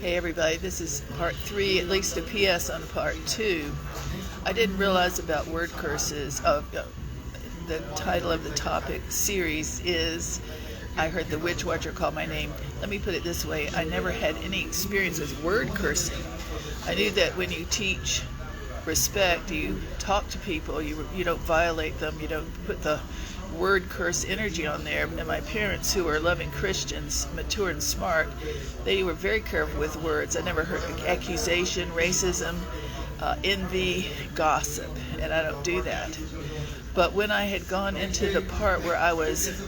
Hey everybody, this is part 3, at least a PS on part 2. I didn't realize about word curses. The title of the topic series is, I heard the witch watcher call my name. Let me put it this way, I never had any experience with word cursing. I knew that when you teach respect, you talk to people, you don't violate them, you don't put the word curse energy on there. And my parents, who are loving Christians, mature and smart, they were very careful with words. I never heard accusation, racism, envy, gossip, and I don't do that. But when I had gone into the part where I was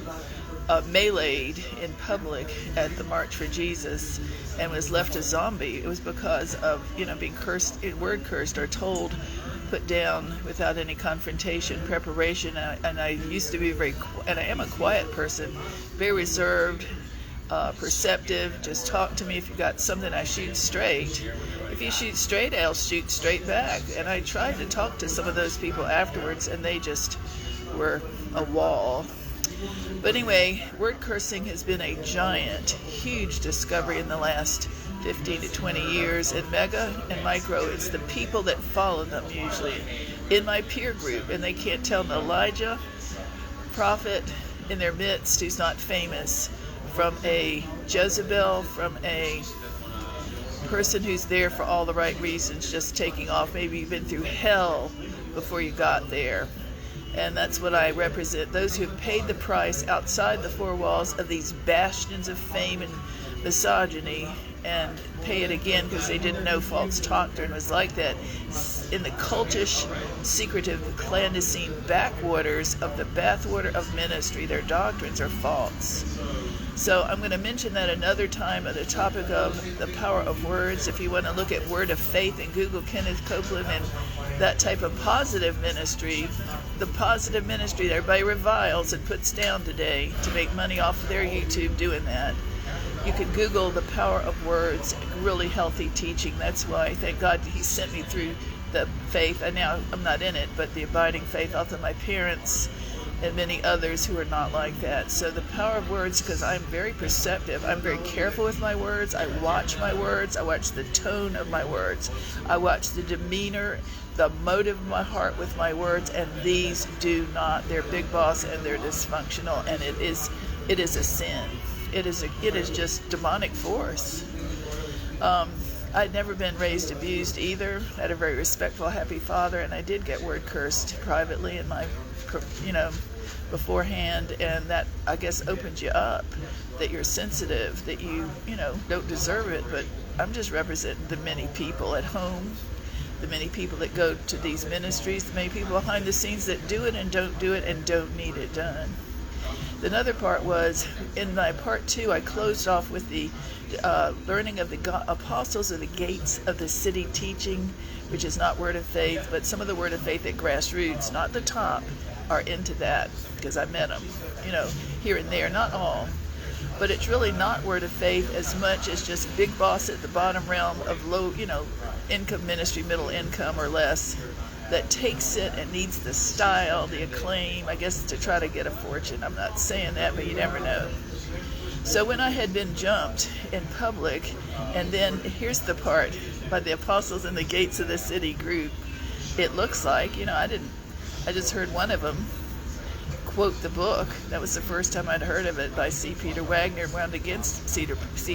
meleeed in public at the March for Jesus and was left a zombie, it was because of being cursed, word cursed, or told, put down without any confrontation, preparation. And I used to be and I am a quiet person, very reserved, perceptive. Just talk to me if you got something. I shoot straight. If you shoot straight, I'll shoot straight back. And I tried to talk to some of those people afterwards, and they just were a wall. But anyway, word cursing has been a giant, huge discovery in the last 15 to 20 years. In mega and micro, it's the people that follow them usually in my peer group, and they can't tell an Elijah prophet in their midst who's not famous from a Jezebel, from a person who's there for all the right reasons, just taking off. Maybe you've been through hell before you got there. And that's what I represent, those who have paid the price outside the four walls of these bastions of fame and misogyny, and pay it again because they didn't know false doctrine was like that, in the cultish, secretive, clandestine backwaters of the bathwater of ministry. Their doctrines are false. So I'm going to mention that another time at the topic of the power of words. If you want to look at Word of Faith and Google Kenneth Copeland and that type of positive ministry, the positive ministry that everybody reviles and puts down today to make money off of their YouTube doing that. You can Google the power of words, really healthy teaching. That's why, thank God, He sent me through the faith. And now I'm not in it, but the abiding faith off of my parents and many others who are not like that. So the power of words, because I'm very perceptive. I'm very careful with my words. I watch my words. I watch the tone of my words. I watch the demeanor, the motive of my heart with my words, and these do not. They're big boss and they're dysfunctional, and it is a sin. It is just demonic force. I'd never been raised abused either. I had a very respectful, happy father, and I did get word cursed privately in my, beforehand, and that, I guess, opens you up, that you're sensitive, that you don't deserve it. But I'm just representing the many people at home, the many people that go to these ministries, the many people behind the scenes that do it and don't do it and don't need it done. Another part was, in my part 2, I closed off with the learning of the apostles of the gates of the city teaching, which is not word of faith, but some of the word of faith at grassroots, not the top, are into that, because I met them, here and there, not all. But it's really not word of faith as much as just big boss at the bottom realm of low, income ministry, middle income or less, that takes it and needs the style, the acclaim, I guess, to try to get a fortune. I'm not saying that, but you never know. So when I had been jumped in public, and then here's the part, by the apostles in the gates of the city group, it looks like, I just heard one of them quote the book. That was the first time I'd heard of it, by C. Peter Wagner, wound against C.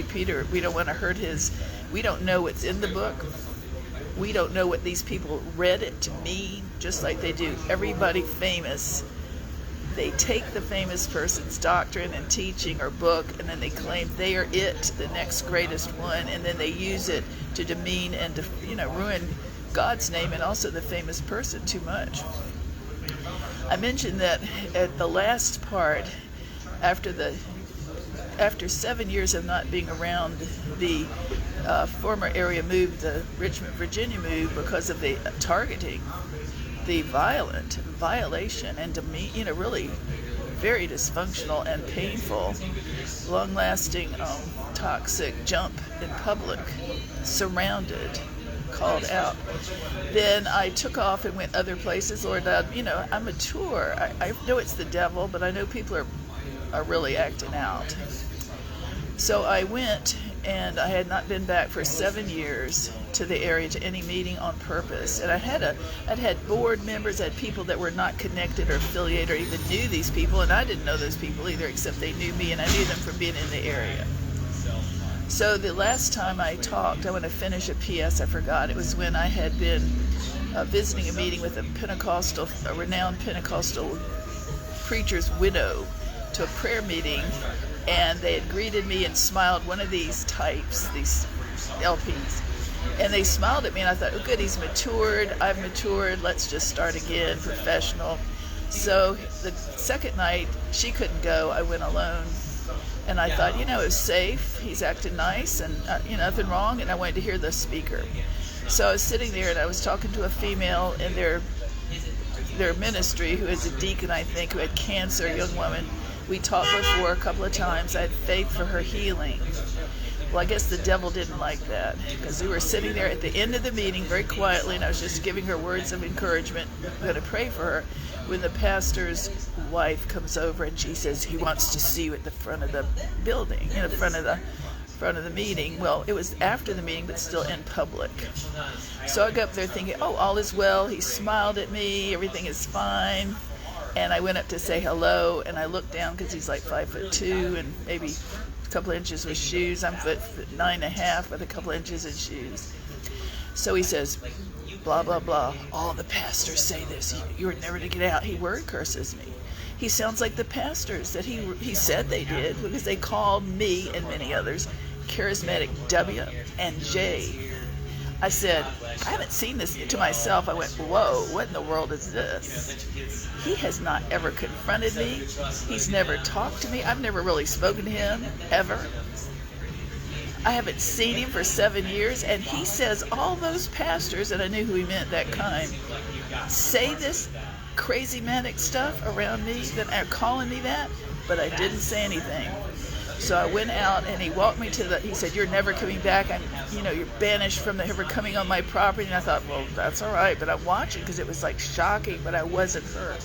Peter. We don't want to hurt we don't know what's in the book. We don't know what these people read it to mean, just like they do everybody famous. They take the famous person's doctrine and teaching or book, and then they claim they are it, the next greatest one, and then they use it to demean and to, ruin God's name and also the famous person too much. I mentioned that at the last part, after 7 years of not being around the former area move, the Richmond, Virginia move, because of the targeting, the violation and really very dysfunctional and painful, long-lasting, toxic jump in public, surrounded, called out. Then I took off and went other places. Lord, I'm mature. I know it's the devil, but I know people are really acting out. So I went and I had not been back for 7 years to the area to any meeting on purpose. And I'd had board members, I had people that were not connected or affiliated or even knew these people, and I didn't know those people either, except they knew me and I knew them from being in the area. So the last time I talked, I want to finish a PS, I forgot, it was when I had been visiting a meeting with a renowned Pentecostal preacher's widow to a prayer meeting, and they had greeted me and smiled, one of these types, these LPs, and they smiled at me, and I thought, oh good, he's matured, I've matured, let's just start again, professional. So the second night, she couldn't go, I went alone, and I thought, it was safe, he's acting nice, and nothing wrong, and I wanted to hear the speaker. So I was sitting there, and I was talking to a female in their ministry, who is a deacon, I think, who had cancer, a young woman. We talked before a couple of times. I had faith for her healing. Well, I guess the devil didn't like that, because we were sitting there at the end of the meeting very quietly, and I was just giving her words of encouragement. I'm going to pray for her, when the pastor's wife comes over and she says, he wants to see you at the front of the building, in front of the meeting. Well, it was after the meeting, but still in public. So I got up there thinking, oh, all is well. He smiled at me, everything is fine. And I went up to say hello, and I looked down, because he's like 5'2" and maybe a couple inches with shoes. I'm 9.5 with a couple inches in shoes. So he says, blah, blah, blah. All the pastors say this. You're never to get out. He word curses me. He sounds like the pastors that he said they did, because they called me and many others charismatic W and J. I said, I haven't seen this to myself. I went, whoa, what in the world is this? He has not ever confronted me. He's never talked to me. I've never really spoken to him, ever. I haven't seen him for 7 years, and he says all those pastors, and I knew who he meant, that kind, say this crazy manic stuff around me, that are calling me that, but I didn't say anything. So I went out, and he walked me he said, you're never coming back. You're banished from ever coming on my property. And I thought, well, that's all right, but I'm watching, because it was like shocking, but I wasn't hurt.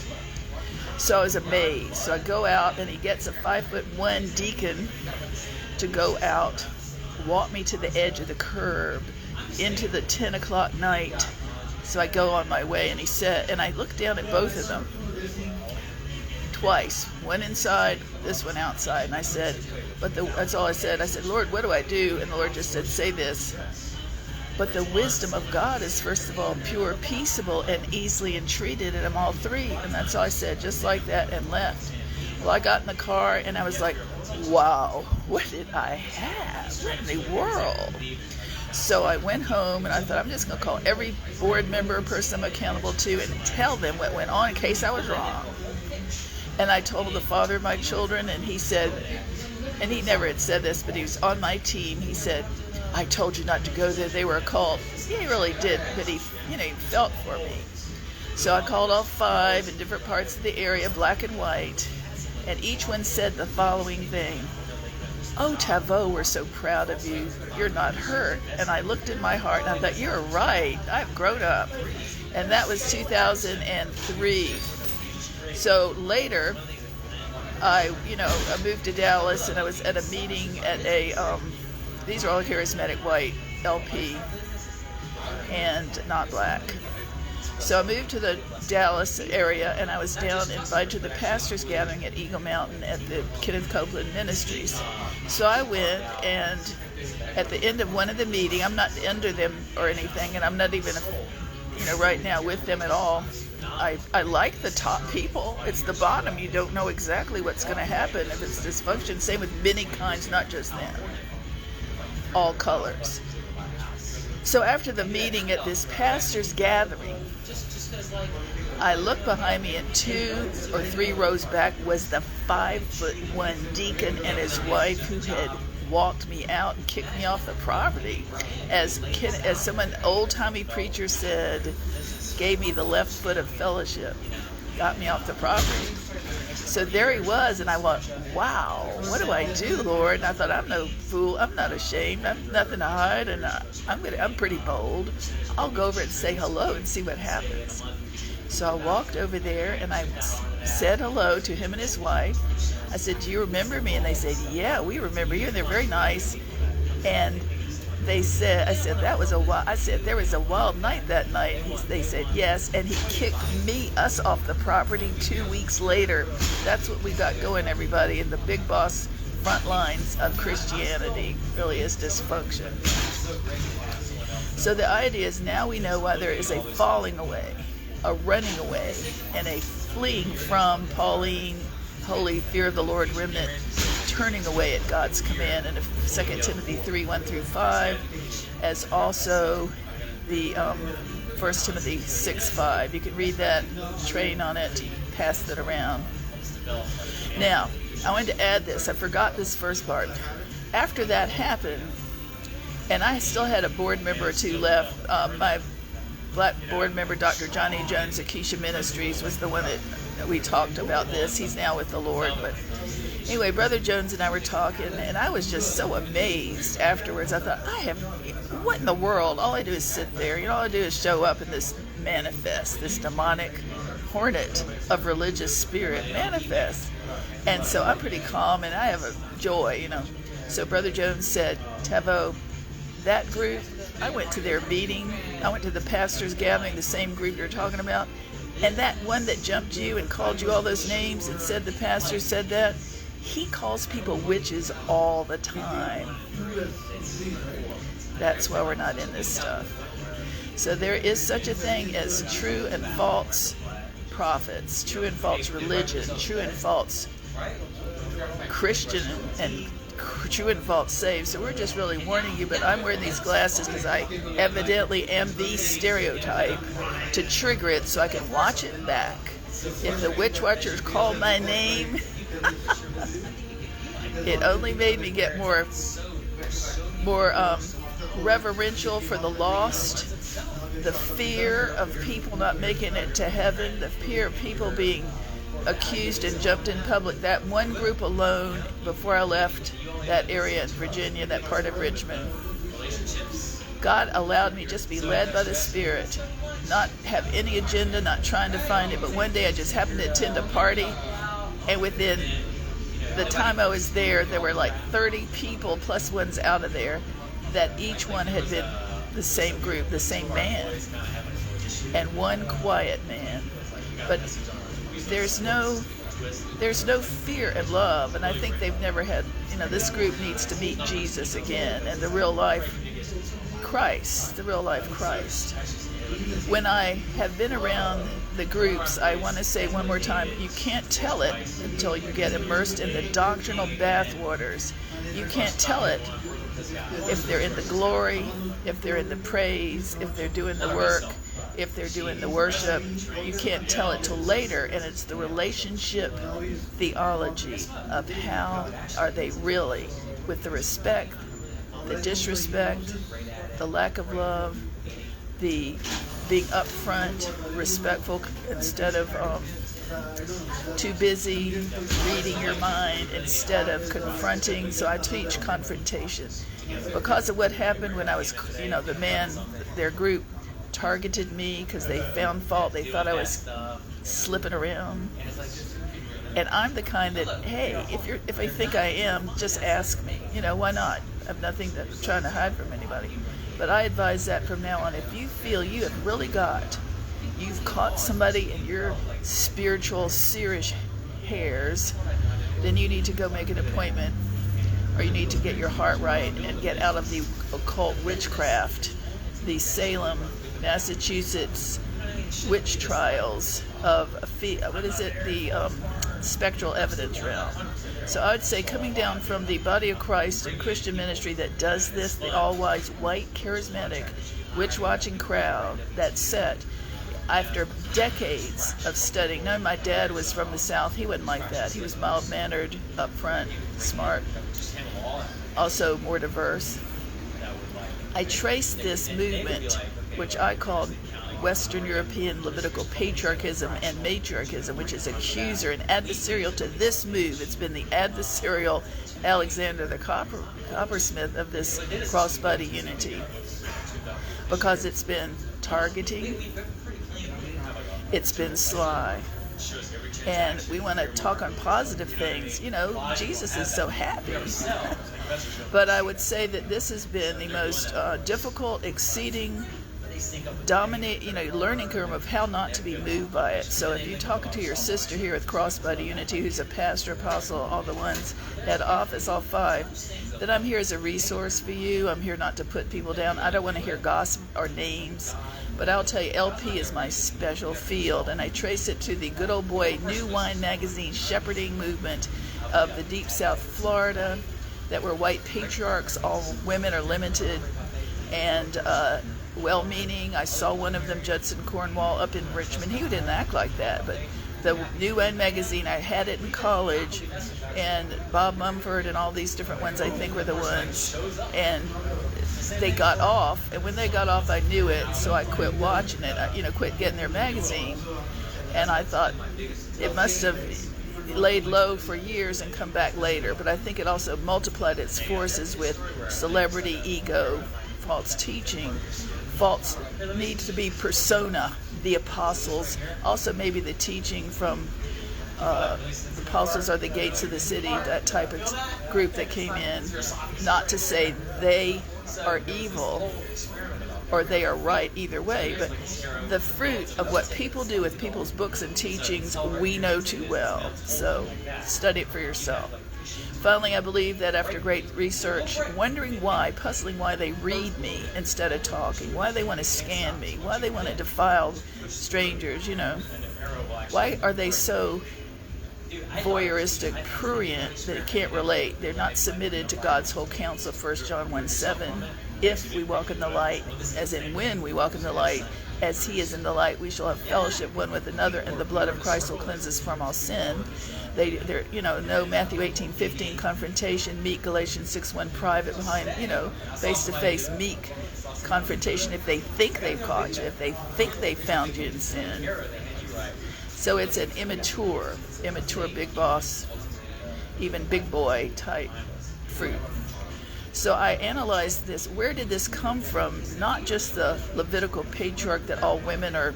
So I was amazed. So I go out, and he gets a 5'1" deacon to go out, walk me to the edge of the curb, into the 10 o'clock night. So I go on my way, and he said, and I looked down at both of them twice, one inside, this one outside, and I said, that's all I said. I said, Lord, what do I do? And the Lord just said, say this. But the wisdom of God is, first of all, pure, peaceable, and easily entreated, and I'm all three. And that's all I said, just like that, and left. Well, I got in the car, and I was like, wow, what did I have? What in the world? So I went home, and I thought, I'm just going to call every board member, person I'm accountable to, and tell them what went on in case I was wrong. And I told the father of my children, and he said, and he never had said this, but he was on my team. He said, I told you not to go there. They were a cult. He really did, but he felt for me. So I called all 5 in different parts of the area, black and white, and each one said the following thing. Oh, Taveau, we're so proud of you. You're not hurt. And I looked in my heart, and I thought, you're right. I've grown up. And that was 2003. So later, I moved to Dallas, and I was at a meeting at these are all charismatic white LP and not black. So I moved to the Dallas area, and I was down invited to the pastors gathering at Eagle Mountain at the Kenneth Copeland Ministries. So I went, and at the end of one of the meeting, I'm not under them or anything, and I'm not even right now with them at all. I like the top people. It's the bottom. You don't know exactly what's going to happen if it's dysfunction. Same with many kinds, not just them. All colors. So after the meeting at this pastor's gathering, I looked behind me, and 2 or 3 rows back was the 5'1" deacon and his wife, who had walked me out and kicked me off the property. As someone old-timey preacher said, gave me the left foot of fellowship, got me off the property. So there he was, and I went, wow, what do I do, Lord? And I thought, I'm no fool. I'm not ashamed. I'm nothing to hide, and I'm pretty bold. I'll go over and say hello and see what happens. So I walked over there, and I said hello to him and his wife. I said, do you remember me? And they said, yeah, we remember you, and they're very nice. And they said, I said, that was a wild, I said, there was a wild night that night. They said, yes. And he kicked us off the property 2 weeks later. That's what we got going, everybody, in the big boss front lines of Christianity. Really is dysfunction. So the idea is now we know why there is a falling away, a running away, and a fleeing from Pauline, holy, fear of the Lord remnant, turning away at God's command in 2 Timothy 3:1-5, as also the 1 Timothy 6:5. You can read that, train on it, pass it around. Now, I wanted to add this. I forgot this first part. After that happened, and I still had a board member or two left, my black board member, Dr. Johnny Jones of Keisha Ministries, was the one that we talked about this. He's now with the Lord, but anyway, Brother Jones and I were talking, and I was just so amazed afterwards. I thought, what in the world? All I do is sit there. All I do is show up in this manifest, this demonic hornet of religious spirit manifest. And so I'm pretty calm, and I have a joy, So Brother Jones said, Taveau, that group, I went to their meeting. I went to the pastor's gathering, the same group you're talking about. And that one that jumped you and called you all those names and said the pastor said that, he calls people witches all the time. That's why we're not in this stuff. So there is such a thing as true and false prophets, true and false religion, true and false Christian, and true and false saved. So we're just really warning you, but I'm wearing these glasses because I evidently am the stereotype to trigger it so I can watch it back. If the witch watchers call my name, it only made me get more reverential for the lost, the fear of people not making it to heaven, the fear of people being accused and jumped in public. That one group alone, before I left that area in Virginia, that part of Richmond, God allowed me just be led by the Spirit, not have any agenda, not trying to find it, but one day I just happened to attend a party, and within the time I was there were like 30 people plus one's out of there, that each one had been the same group, the same man, and one quiet man. But there's no fear and love, and I think they've never had, this group needs to meet Jesus again, and the real life Christ. When I have been around the groups, I want to say one more time, you can't tell it until you get immersed in the doctrinal bathwaters. You can't tell it if they're in the glory, if they're in the praise, if they're doing the work, if they're doing the worship. You can't tell it till later, and it's the relationship theology of how are they really, with the respect, the disrespect, the lack of love, the being upfront, respectful, instead of too busy reading your mind instead of confronting. So I teach confrontation. Because of what happened when I was, their group targeted me because they found fault. They thought I was slipping around. And I'm the kind that, hey, if I think I am, just ask me. Why not? I have nothing that I'm trying to hide from anybody. But I advise that from now on. If you feel you have really you've caught somebody in your spiritual serious hairs, then you need to go make an appointment, or you need to get your heart right and get out of the occult witchcraft, the Salem, Massachusetts witch trials of the spectral evidence realm. So I would say, coming down from the body of Christ and Christian ministry that does this, the all-wise, white, charismatic, witch-watching crowd that's set after decades of studying. No, my dad was from the South. He wasn't like that. He was mild-mannered, upfront, smart, also more diverse. I traced this movement, which I called Western European Levitical patriarchism and matriarchism, which is accuser and adversarial to this move. It's been the adversarial Alexander the Coppersmith of this cross-body unity, because it's been targeting, it's been sly, and we want to talk on positive things. Jesus is so happy. But I would say that this has been the most difficult, exceeding, dominate, learning curve of how not to be moved by it. So if you talk to your sister here at Crossbody Unity, who's a pastor, apostle, all the ones at office, all five, that I'm here as a resource for you. I'm here not to put people down. I don't want to hear gossip or names. But I'll tell you, LP is my special field, and I trace it to the good old boy New Wine Magazine shepherding movement of the Deep South Florida, that were white patriarchs, all women are limited, and well-meaning. I saw one of them, Judson Cornwall, up in Richmond. He didn't act like that, but the New Wine Magazine, I had it in college, and Bob Mumford and all these different ones, I think, were the ones, and they got off, and when they got off, I knew it, so I quit watching it, quit getting their magazine, and I thought it must have laid low for years and come back later, but I think it also multiplied its forces with celebrity, ego, false teaching, false need to be persona, the apostles, also maybe the teaching from the apostles are the gates of the city, that type of group that came in, not to say they are evil or they are right, either way, but the fruit of what people do with people's books and teachings, we know too well, so study it for yourself. Finally, I believe that after great research, wondering why, puzzling why they read me instead of talking, why they want to scan me, why they want to defile strangers, why are they so voyeuristic, prurient, that it can't relate. They're not submitted to God's whole counsel, 1 John 1:7. If we walk in the light, as in when we walk in the light, as he is in the light, we shall have fellowship one with another, and the blood of Christ will cleanse us from all sin. They're no Matthew 18:15 confrontation, meek Galatians 6:1 private, behind, face-to-face, meek confrontation if they think they've caught you, if they think they've found you in sin. So it's an immature big boss, even big boy type fruit. So I analyzed this. Where did this come from? Not just the Levitical patriarch that all women are,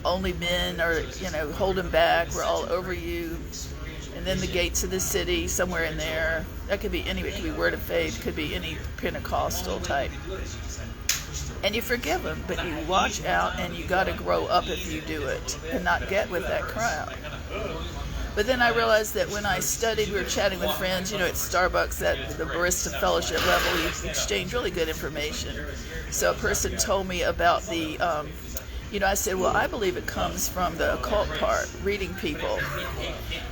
only men are, holding back, we're all over you. And then the gates of the city, somewhere in there. That could be anyway. It could be Word of Faith, could be any Pentecostal type. And you forgive them, but you watch out, and you got to grow up if you do it and not get with that crowd. But then I realized that when I studied, we were chatting with friends, at Starbucks, at the barista fellowship level, you exchange really good information. So a person told me about the, I said, well, I believe it comes from the occult part, reading people,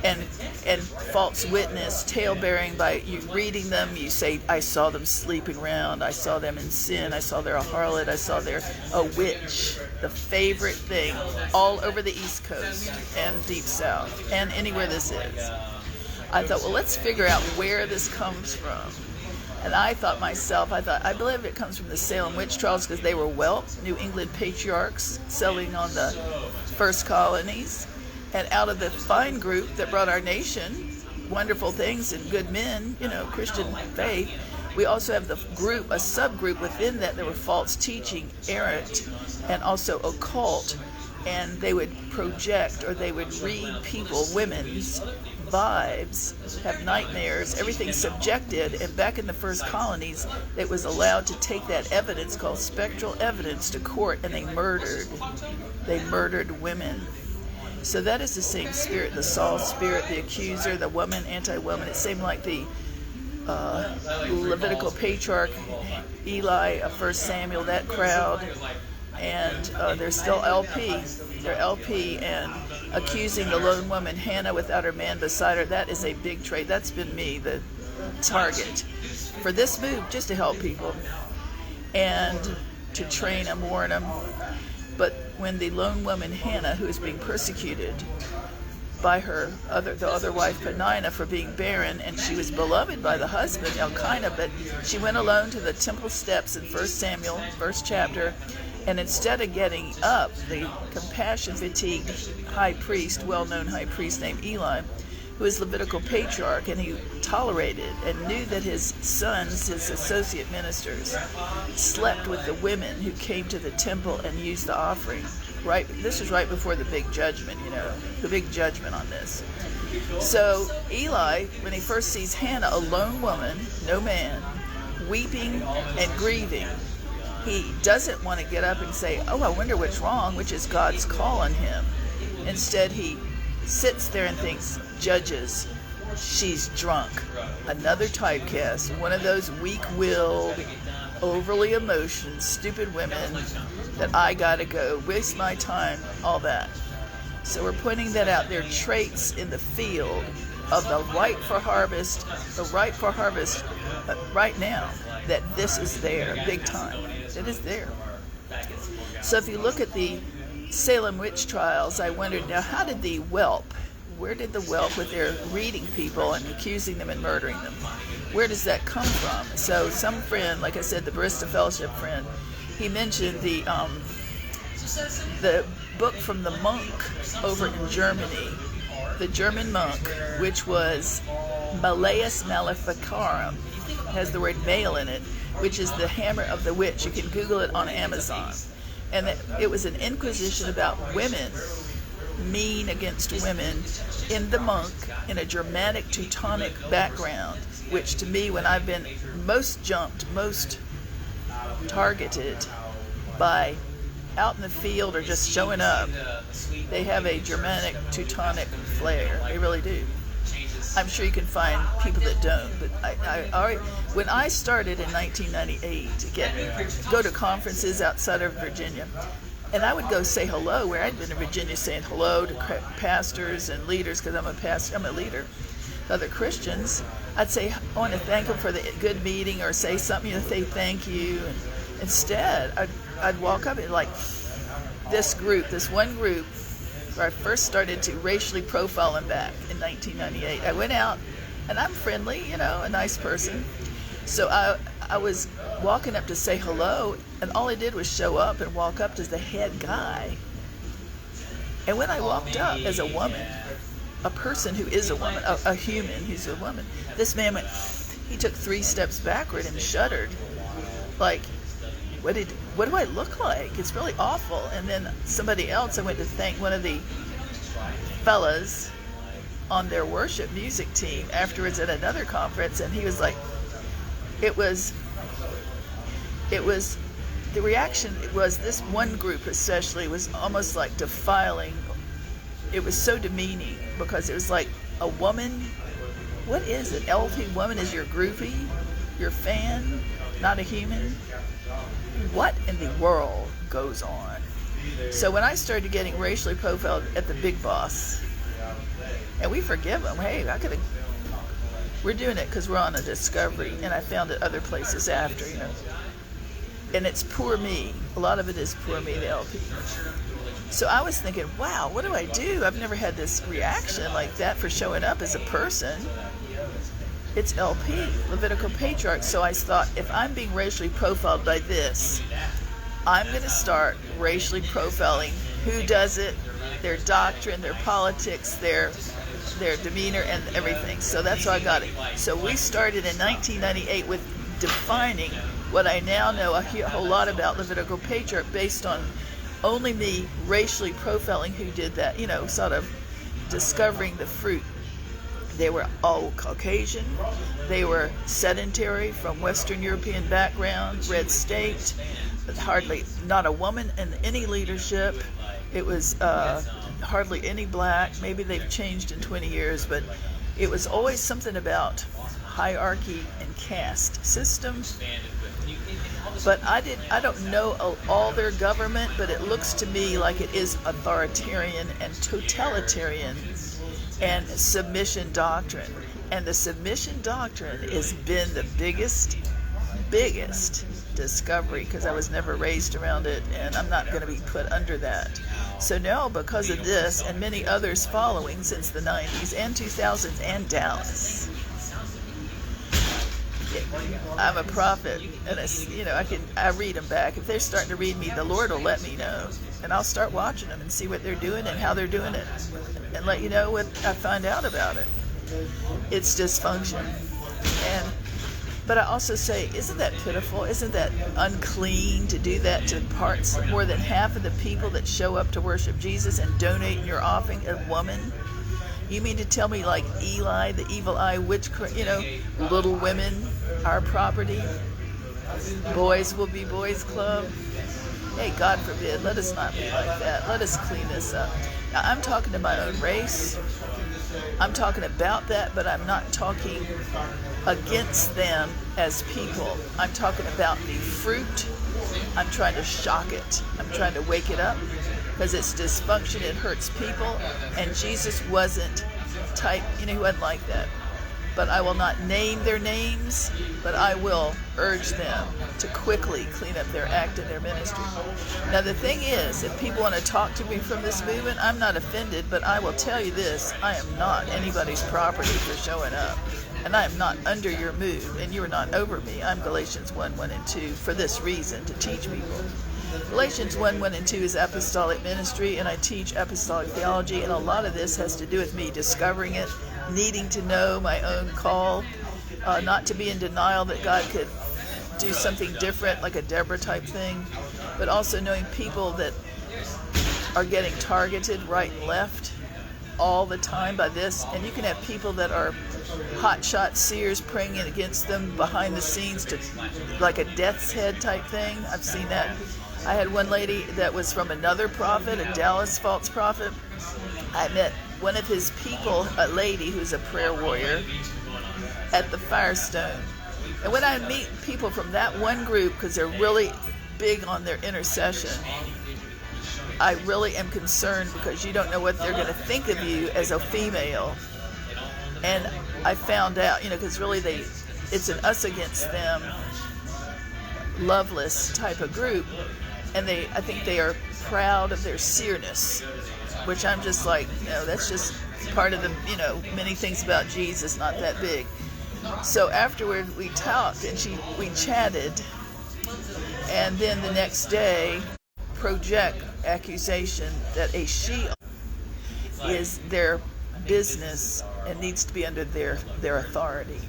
and false witness, tale-bearing by you reading them. You say, I saw them sleeping around, I saw them in sin, I saw they're a harlot, I saw they're a witch, the favorite thing all over the East Coast and Deep South and anywhere this is. I thought, well, let's figure out where this comes from. And I believe it comes from the Salem witch trials, because they were New England patriarchs selling on the first colonies. And out of the fine group that brought our nation wonderful things and good men, Christian faith, we also have a subgroup within that were false teaching, errant, and also occult. And they would project, or they would read people, women's vibes, have nightmares, everything subjected. And back in the first colonies, it was allowed to take that evidence called spectral evidence to court, and they murdered women. So that is the same spirit, the Saul spirit, the accuser, the woman, anti-woman. It's same like the Levitical patriarch, Eli, 1 Samuel, that crowd. And they're still LP. They're LP, and accusing the lone woman, Hannah, without her man beside her. That is a big trait. That's been me, the target for this move, just to help people and to train them, warn them. But when the lone woman, Hannah, who is being persecuted by the other wife, Peninnah, for being barren, and she was beloved by the husband, Elkanah, but she went alone to the temple steps in 1 Samuel, first chapter. And instead of getting up, the compassion-fatigued high priest, well-known high priest named Eli, who is Levitical patriarch, and he tolerated and knew that his sons, his associate ministers, slept with the women who came to the temple and used the offering. This is right before the big judgment, the big judgment on this. So Eli, when he first sees Hannah, a lone woman, no man, weeping and grieving, he doesn't want to get up and say, oh, I wonder what's wrong, which is God's call on him. Instead, he sits there and thinks, judges, she's drunk. Another typecast, one of those weak-willed, overly emotional, stupid women that I gotta go, waste my time, all that. So we're pointing that out. There are traits in the field of the ripe for harvest, right now, that this is there, big time. It is there. So if you look at the Salem witch trials, I wondered, now how did the whelp, where did the whelp with their reading people and accusing them and murdering them, where does that come from? So some friend, like I said, the Barista Fellowship friend, he mentioned the book from the monk over in Germany, the German monk, which was Malleus Maleficarum, has the word male in it, which is the hammer of the witch. You can Google it on Amazon. And it was an inquisition about women, mean against women, in the monk, in a Germanic Teutonic background, which to me, when I've been most jumped, most targeted by out in the field or just showing up, they have a Germanic Teutonic flair. They really do. I'm sure you can find people that don't, but when I started in 1998 to go to conferences outside of Virginia, and I would go say hello, where I'd been in Virginia saying hello to pastors and leaders, because I'm a leader, other Christians. I'd say, I want to thank them for the good meeting, or say something, say thank you. And instead, I'd walk up and this one group, where I first started to racially profile them back in 1998. I went out, and I'm friendly, a nice person. So I was walking up to say hello, and all I did was show up and walk up to the head guy. And when I walked up as a woman, a person who is a woman, a human who's a woman, this man he took 3 steps backward and shuddered. Like, what do I look like? It's really awful. And then somebody else, I went to thank one of the fellas on their worship music team afterwards at another conference, and he was like, the reaction was, this one group especially was almost like defiling. It was so demeaning, because it was like, a woman, what is it? LP woman is your groupie, your fan, not a human? What in the world goes on? So when I started getting racially profiled at the big boss, and we forgive them, hey, we're doing it because we're on a discovery, and I found it other places after, and it's poor me. A lot of it is poor me, the LP. So I was thinking, wow, what do I do? I've never had this reaction like that for showing up as a person. It's LP, Levitical Patriarch. So I thought, if I'm being racially profiled by this, I'm going to start racially profiling who does it, their doctrine, their politics, their demeanor, and everything. So that's how I got it. So we started in 1998 with defining what I now know a whole lot about Levitical Patriarch, based on only me racially profiling who did that, sort of discovering the fruit. They were all Caucasian. They were sedentary, from Western European background, red state, hardly not a woman in any leadership. It was hardly any black. Maybe they've changed in 20 years, but it was always something about hierarchy and caste system. But I don't know all their government, but it looks to me like it is authoritarian and totalitarian and submission doctrine. And the submission doctrine has been the biggest discovery, because I was never raised around it, and I'm not going to be put under that. So now, because of this and many others following since the 90s and 2000s and Dallas, I'm a prophet, and I read them back. If they're starting to read me, the Lord will let me know, and I'll start watching them and see what they're doing and how they're doing it, and let you know what I find out about it. It's dysfunction, and But I also say, isn't that pitiful? Isn't that unclean to do that to parts? More than half of the people that show up to worship Jesus and donate in your offering a woman? You mean to tell me, like Eli, the evil eye witchcraft, little women, our property, boys will be boys club? Hey, God forbid, let us not be like that. Let us clean this up. Now, I'm talking to my own race. I'm talking about that, but I'm not talking against them as people. I'm talking about the fruit. I'm trying to shock it. I'm trying to wake it up because it's dysfunction. It hurts people. And Jesus wasn't he wasn't like that. But I will not name their names, but I will urge them to quickly clean up their act and their ministry. Now the thing is, if people want to talk to me from this movement, I'm not offended, but I will tell you this, I am not anybody's property for showing up. And I am not under your move, and you are not over me. I'm Galatians 1, and 2 for this reason, to teach people. Galatians 1, and 2 is apostolic ministry, and I teach apostolic theology, and a lot of this has to do with me discovering it, needing to know my own call, not to be in denial that God could do something different, like a Deborah type thing, but also knowing people that are getting targeted right and left all the time by this. And you can have people that are hotshot seers praying against them behind the scenes to like a death's head type thing. I've seen that. I had one lady that was from another prophet, a Dallas false prophet. I met one of his people, a lady who's a prayer warrior, at the Firestone. And when I meet people from that one group, because they're really big on their intercession, I really am concerned because you don't know what they're going to think of you as a female. And I found out, because really it's an us against them, loveless type of group. And I think they are proud of their seerness, which I'm just like, that's just part of the, many things about Jesus, not that big. So afterward we talked and we chatted, and then the next day project accusation that a she is their business and needs to be under their authority.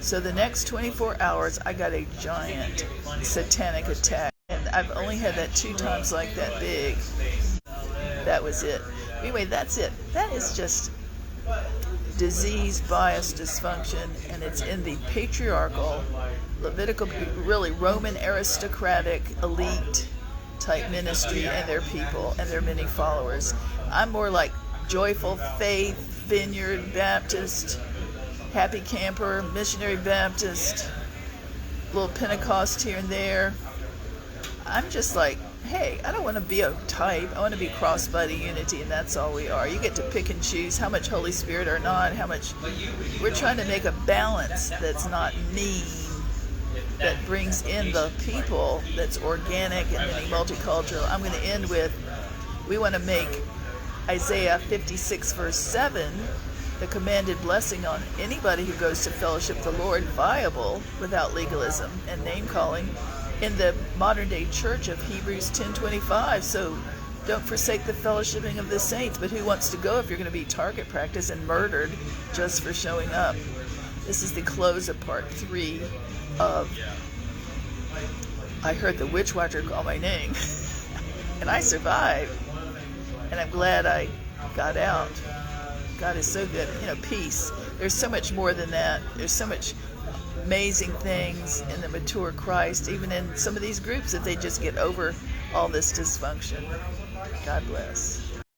So the next 24 hours I got a giant satanic attack, and I've only had that 2 times like that big. That was it. Anyway, that's it. That is just disease, bias, dysfunction, and it's in the patriarchal, Levitical, really Roman aristocratic elite type ministry and their people and their many followers. I'm more like Joyful Faith, Vineyard Baptist, Happy Camper, Missionary Baptist, little Pentecost here and there. I'm just like, hey, I don't want to be a type. I want to be cross-body unity, and that's all we are. You get to pick and choose how much Holy Spirit or not, how much. We're trying to make a balance that's not mean, that brings in the people, that's organic and many multicultural. I'm going to end with, we want to make Isaiah 56 verse 7, the commanded blessing on anybody who goes to fellowship the Lord, viable without legalism and name-calling in the modern-day church of Hebrews 10:25. So don't forsake the fellowshipping of the saints, but who wants to go if you're going to be target practice and murdered just for showing up? This is the close of part 3 of I heard the witch watcher call my name and I survived, and I'm glad I got out. God is so good. Peace. There's so much more than that. There's so much amazing things in the mature Christ, even in some of these groups, if they just get over all this dysfunction. God bless.